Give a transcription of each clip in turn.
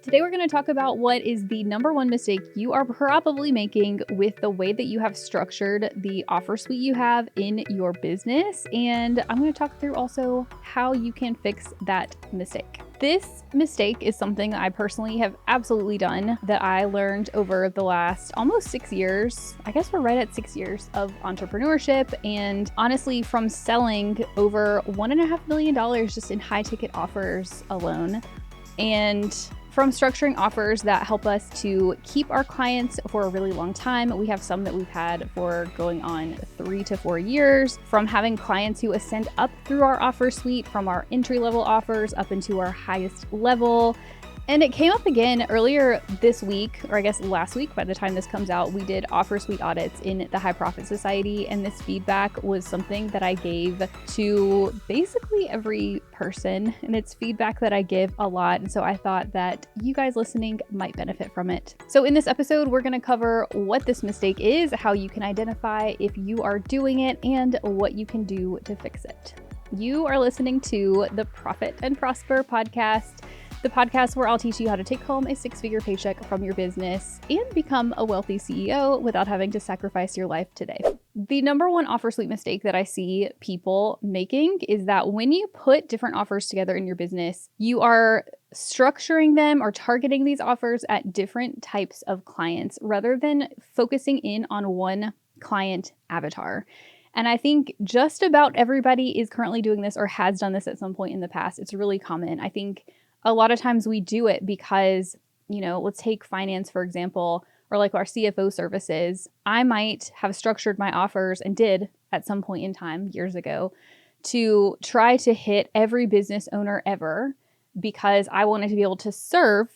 Today we're going to talk about what is the number one mistake you are probably making with the way that you have structured the offer suite you have in your business. And I'm going to talk through also how you can fix that mistake. This mistake is something that I personally have absolutely done that I learned over the last almost 6 years. I guess we're right at 6 years of entrepreneurship, and honestly from selling over $1.5 million just in high ticket offers alone. And from structuring offers that help us to keep our clients for a really long time. We have some that we've had for going on 3 to 4 years, from having clients who ascend up through our offer suite from our entry-level offers up into our highest level. And it came up again earlier this week, or I guess last week by the time this comes out. We did offer suite audits in the High Profit Society, and this feedback was something that I gave to basically every person, and it's feedback that I give a lot, and so I thought that you guys listening might benefit from it. So in this episode, we're going to cover what this mistake is, how you can identify if you are doing it, and what you can do to fix it. You are listening to the Profit and Prosper podcast, the podcast where I'll teach you how to take home a 6-figure paycheck from your business and become a wealthy CEO without having to sacrifice your life today. The number one offer suite mistake that I see people making is that when you put different offers together in your business, you are structuring them or targeting these offers at different types of clients rather than focusing in on one client avatar. And I think just about everybody is currently doing this or has done this at some point in the past. It's really common. I think a lot of times we do it because, let's take finance, for example, or like our CFO services. I might have structured my offers and did at some point in time years ago to try to hit every business owner ever because I wanted to be able to serve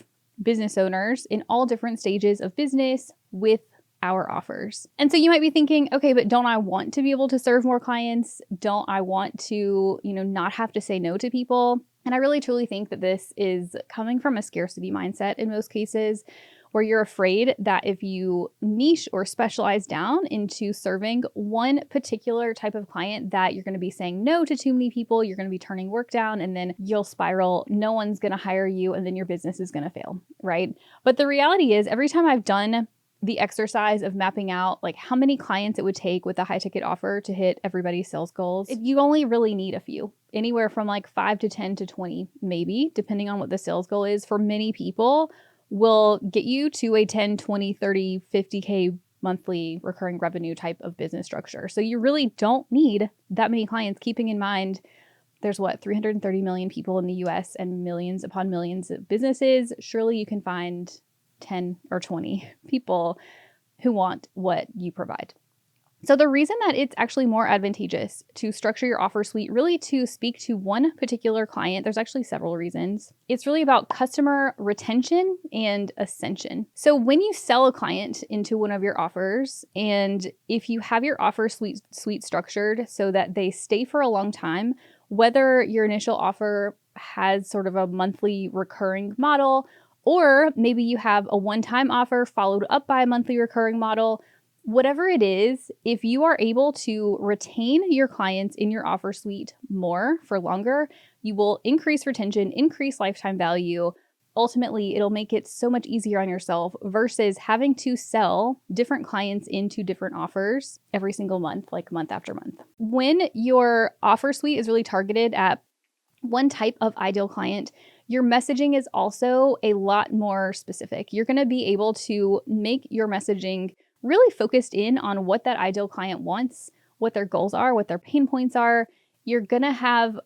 business owners in all different stages of business with our offers. And so you might be thinking, okay, but don't I want to be able to serve more clients? Don't I want to, not have to say no to people? And I really truly think that this is coming from a scarcity mindset in most cases, where you're afraid that if you niche or specialize down into serving one particular type of client, that you're going to be saying no to too many people, you're going to be turning work down, and then you'll spiral. No one's going to hire you, and then your business is going to fail, right? But the reality is, every time I've done the exercise of mapping out like how many clients it would take with a high ticket offer to hit everybody's sales goals, you only really need a few, anywhere from like 5 to 10 to 20, maybe, depending on what the sales goal is. For many people, will get you to a 10, 20, 30, 50K monthly recurring revenue type of business structure. So you really don't need that many clients, keeping in mind there's 330 million people in the US and millions upon millions of businesses. Surely you can find 10 or 20 people who want what you provide. So the reason that it's actually more advantageous to structure your offer suite really to speak to one particular client, there's actually several reasons. It's really about customer retention and ascension. So when you sell a client into one of your offers, and if you have your offer suite structured so that they stay for a long time, whether your initial offer has sort of a monthly recurring model, or maybe you have a one-time offer followed up by a monthly recurring model, whatever it is, if you are able to retain your clients in your offer suite more for longer, you will increase retention, increase lifetime value. Ultimately, it'll make it so much easier on yourself versus having to sell different clients into different offers every single month, like month after month. When your offer suite is really targeted at one type of ideal client, your messaging is also a lot more specific. You're going to be able to make your messaging really focused in on what that ideal client wants, what their goals are, what their pain points are. You're going to have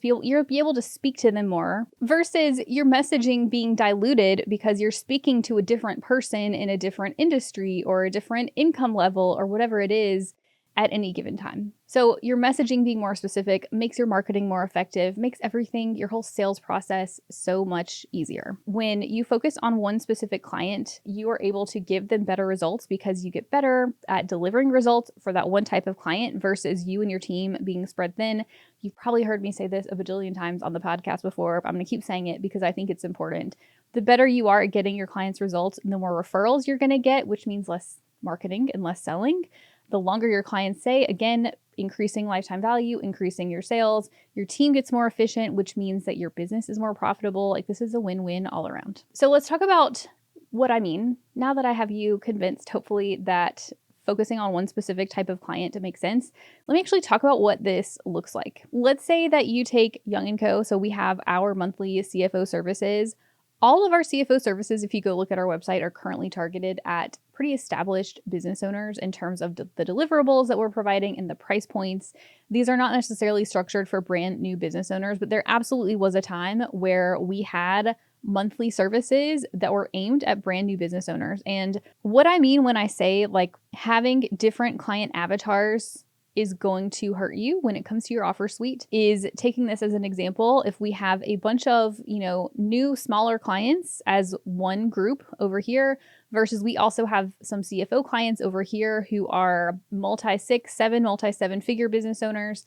you'll be able to speak to them more versus your messaging being diluted because you're speaking to a different person in a different industry or a different income level or whatever it is at any given time. So your messaging being more specific makes your marketing more effective, makes everything, your whole sales process so much easier. When you focus on one specific client, you are able to give them better results because you get better at delivering results for that one type of client versus you and your team being spread thin. You've probably heard me say this a bajillion times on the podcast before, but I'm going to keep saying it because I think it's important. The better you are at getting your clients results, the more referrals you're going to get, which means less marketing and less selling. The longer your clients stay, again, increasing lifetime value, increasing your sales, your team gets more efficient, which means that your business is more profitable. Like this is a win-win all around. So let's talk about what I mean. Now that I have you convinced, hopefully, that focusing on one specific type of client to make sense, let me actually talk about what this looks like. Let's say that you take Young & Co. So we have our monthly CFO services. All of our CFO services, if you go look at our website, are currently targeted at pretty established business owners in terms of the deliverables that we're providing and the price points. These are not necessarily structured for brand new business owners, but there absolutely was a time where we had monthly services that were aimed at brand new business owners. And what I mean when I say like having different client avatars is going to hurt you when it comes to your offer suite is taking this as an example. If we have a bunch of, new smaller clients as one group over here versus we also have some CFO clients over here who are multi-6, 7, multi-7 figure business owners.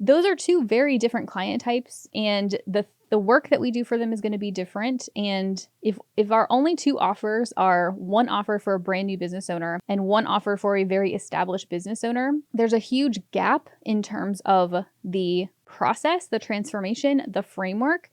Those are two very different client types, and the work that we do for them is going to be different. And if our only two offers are one offer for a brand new business owner and one offer for a very established business owner, there's a huge gap in terms of the process, the transformation, the framework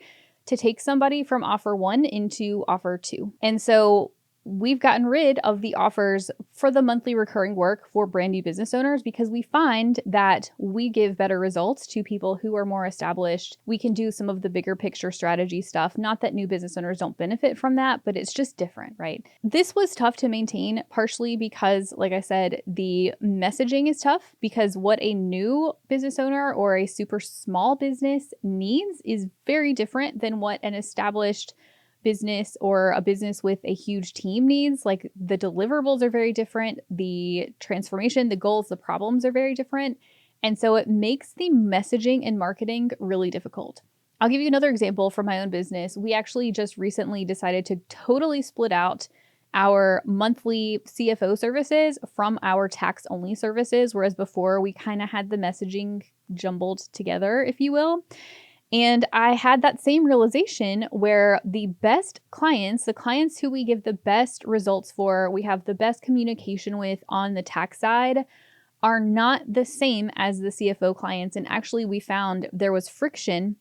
to take somebody from offer 1 into offer 2. And so we've gotten rid of the offers for the monthly recurring work for brand new business owners because we find that we give better results to people who are more established. We can do some of the bigger picture strategy stuff. Not that new business owners don't benefit from that, but it's just different, right? This was tough to maintain, partially because, like I said, the messaging is tough because what a new business owner or a super small business needs is very different than what an established business or a business with a huge team needs. Like the deliverables are very different. The transformation, the goals, the problems are very different. And so it makes the messaging and marketing really difficult. I'll give you another example from my own business. We actually just recently decided to totally split out our monthly CFO services from our tax only services, whereas before we kind of had the messaging jumbled together, if you will. And I had that same realization where the best clients, the clients who we give the best results for, we have the best communication with on the tax side, are not the same as the CFO clients. And actually, we found there was friction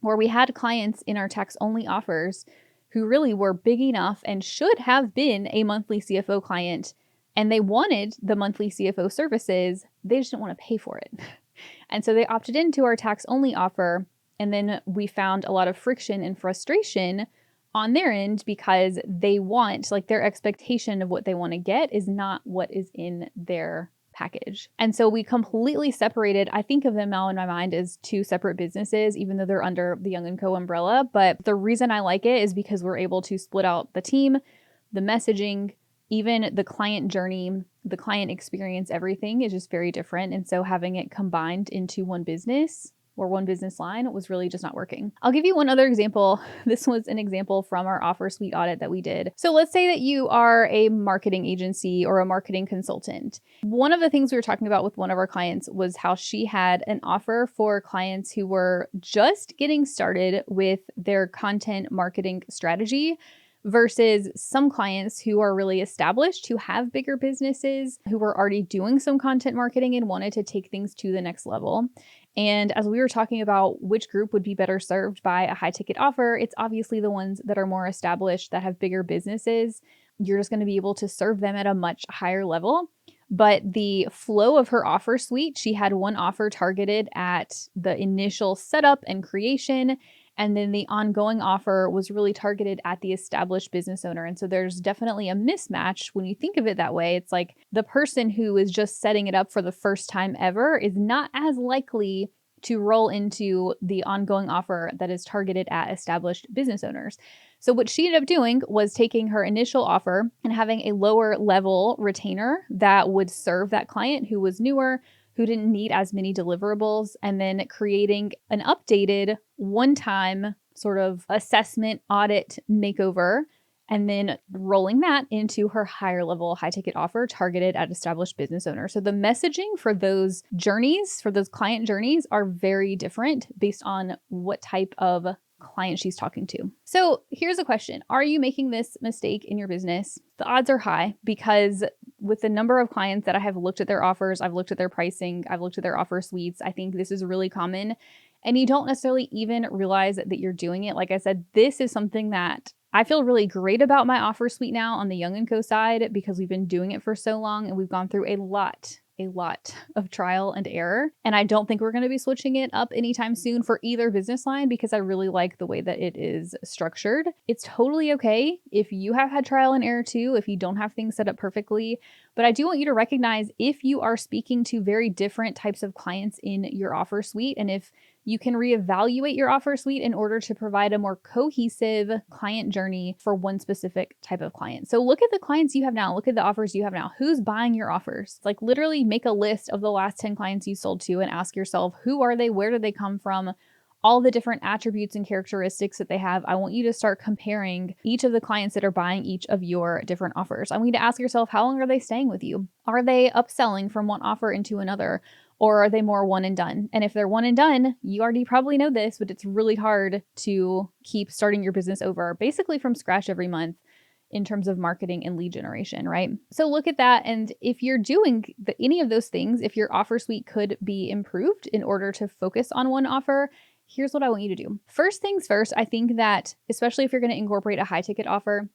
where we had clients in our tax only offers who really were big enough and should have been a monthly CFO client. And they wanted the monthly CFO services. They just didn't want to pay for it. And so they opted into our tax only offer. And then we found a lot of friction and frustration on their end because they want, like their expectation of what they want to get is not what is in their package. And so we completely separated. I think of them now in my mind as two separate businesses, even though they're under the Young & Co. umbrella. But the reason I like it is because we're able to split out the team, the messaging, even the client journey, the client experience, everything is just very different. And so having it combined into one business or one business line was really just not working. I'll give you one other example. This was an example from our offer suite audit that we did. So let's say that you are a marketing agency or a marketing consultant. One of the things we were talking about with one of our clients was how she had an offer for clients who were just getting started with their content marketing strategy versus some clients who are really established, who have bigger businesses, who were already doing some content marketing and wanted to take things to the next level. And as we were talking about which group would be better served by a high ticket offer, it's obviously the ones that are more established, that have bigger businesses. You're just going to be able to serve them at a much higher level. But the flow of her offer suite, she had one offer targeted at the initial setup and creation. And then the ongoing offer was really targeted at the established business owner. And so there's definitely a mismatch when you think of it that way. It's like the person who is just setting it up for the first time ever is not as likely to roll into the ongoing offer that is targeted at established business owners. So what she ended up doing was taking her initial offer and having a lower level retainer that would serve that client who was newer, who didn't need as many deliverables, and then creating an updated one-time sort of assessment audit makeover, and then rolling that into her higher level high ticket offer targeted at established business owners. So the messaging for those journeys, for those client journeys, are very different based on what type of client she's talking to. So here's a question. Are you making this mistake in your business? The odds are high because with the number of clients that I have looked at their offers, I've looked at their pricing, I've looked at their offer suites, I think this is really common. And you don't necessarily even realize that you're doing it. Like I said, this is something that I feel really great about my offer suite now on the Young & Co side because we've been doing it for so long and we've gone through a lot of trial and error. And I don't think we're going to be switching it up anytime soon for either business line because I really like the way that it is structured. It's totally okay if you have had trial and error too, if you don't have things set up perfectly. But I do want you to recognize if you are speaking to very different types of clients in your offer suite, and if you can reevaluate your offer suite in order to provide a more cohesive client journey for one specific type of client. So look at the clients you have now, look at the offers you have now. Who's buying your offers? Like literally make a list of the last 10 clients you sold to and ask yourself, who are they? Where did they come from? All the different attributes and characteristics that they have. I want you to start comparing each of the clients that are buying each of your different offers. I want you to ask yourself, how long are they staying with you? Are they upselling from one offer into another? Or are they more one and done? And if they're one and done, you already probably know this, but it's really hard to keep starting your business over basically from scratch every month in terms of marketing and lead generation, right? So look at that. And if you're doing any of those things, if your offer suite could be improved in order to focus on one offer, here's what I want you to do. First things first, I think that especially if you're going to incorporate a high ticket offer,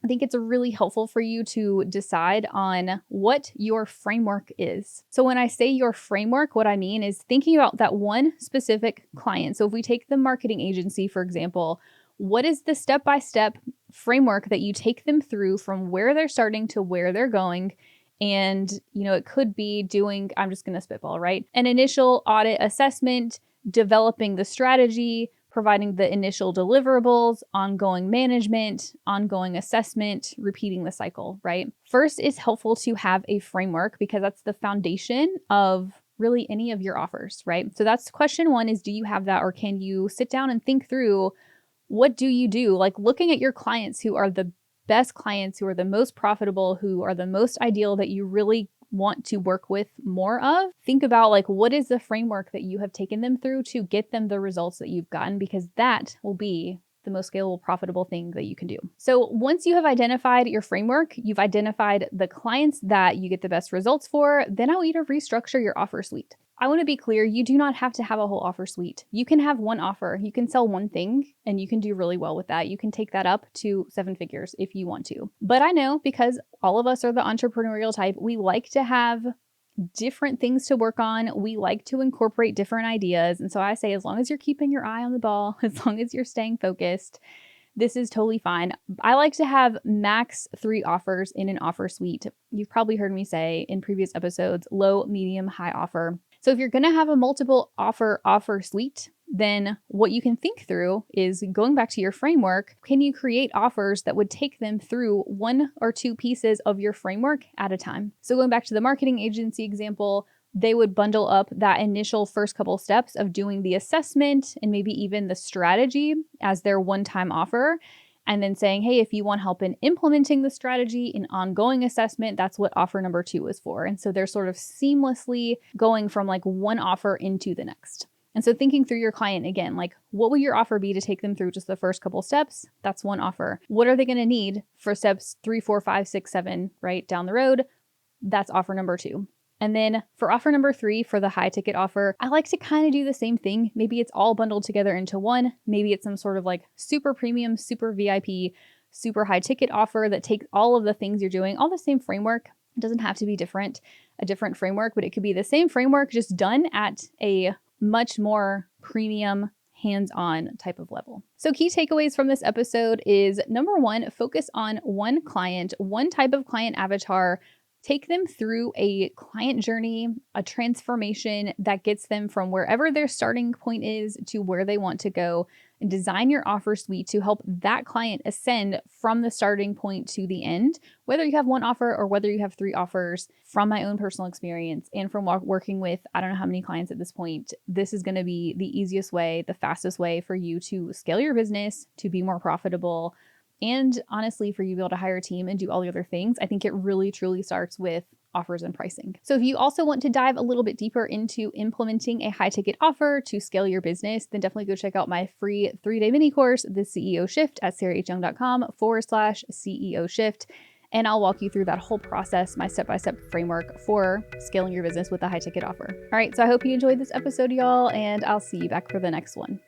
I think it's really helpful for you to decide on what your framework is. So when I say your framework, what I mean is thinking about that one specific client. So if we take the marketing agency, for example, what is the step-by-step framework that you take them through from where they're starting to where they're going? And, it could be doing, I'm just going to spitball, right? An initial audit assessment, developing the strategy, providing the initial deliverables, ongoing management, ongoing assessment, repeating the cycle, right? First, it's helpful to have a framework because that's the foundation of really any of your offers, right? So that's question one is, do you have that, or can you sit down and think through what do you do? Like looking at your clients who are the best clients, who are the most profitable, who are the most ideal that you really want to work with more of, think about like what is the framework that you have taken them through to get them the results that you've gotten, because that will be the most scalable, profitable thing that you can do. So once you have identified your framework, you've identified the clients that you get the best results for, then I want you to restructure your offer suite. I want to be clear, you do not have to have a whole offer suite. You can have one offer, you can sell one thing, and you can do really well with that. You can take that up to 7 figures if you want to. But I know because all of us are the entrepreneurial type, we like to have different things to work on. We like to incorporate different ideas. And so I say, as long as you're keeping your eye on the ball, as long as you're staying focused, this is totally fine. I like to have max 3 offers in an offer suite. You've probably heard me say in previous episodes, low, medium, high offer. So if you're going to have a multiple offer suite, then what you can think through is going back to your framework. Can you create offers that would take them through 1 or 2 pieces of your framework at a time? So going back to the marketing agency example, they would bundle up that initial first couple steps of doing the assessment and maybe even the strategy as their one-time offer. And then saying, hey, if you want help in implementing the strategy in ongoing assessment, that's what offer number 2 is for. And so they're sort of seamlessly going from like one offer into the next. And so thinking through your client again, like what would your offer be to take them through just the first couple steps? That's one offer. What are they going to need for steps 3, 4, 5, 6, 7, right down the road? That's offer number 2. And then for offer number 3, for the high ticket offer, I like to kind of do the same thing. Maybe it's all bundled together into one. Maybe it's some sort of like super premium, super VIP, super high ticket offer that takes all of the things you're doing, all the same framework. It doesn't have to be a different framework, but it could be the same framework, just done at a much more premium, hands-on type of level. So key takeaways from this episode is number 1, focus on one client, one type of client avatar. Take them through a client journey, a transformation that gets them from wherever their starting point is to where they want to go, and design your offer suite to help that client ascend from the starting point to the end, whether you have one offer or whether you have 3 offers. From my own personal experience and from working with, I don't know how many clients at this point, this is going to be the easiest way, the fastest way for you to scale your business, to be more profitable, and honestly, for you to be able to hire a team and do all the other things. I think it really truly starts with offers and pricing. So if you also want to dive a little bit deeper into implementing a high ticket offer to scale your business, then definitely go check out my free 3-day mini course, The CEO Shift, at sarahhyoung.com/CEO Shift. and I'll walk you through that whole process, my step-by-step framework for scaling your business with a high ticket offer. All right, so I hope you enjoyed this episode, y'all, and I'll see you back for the next one.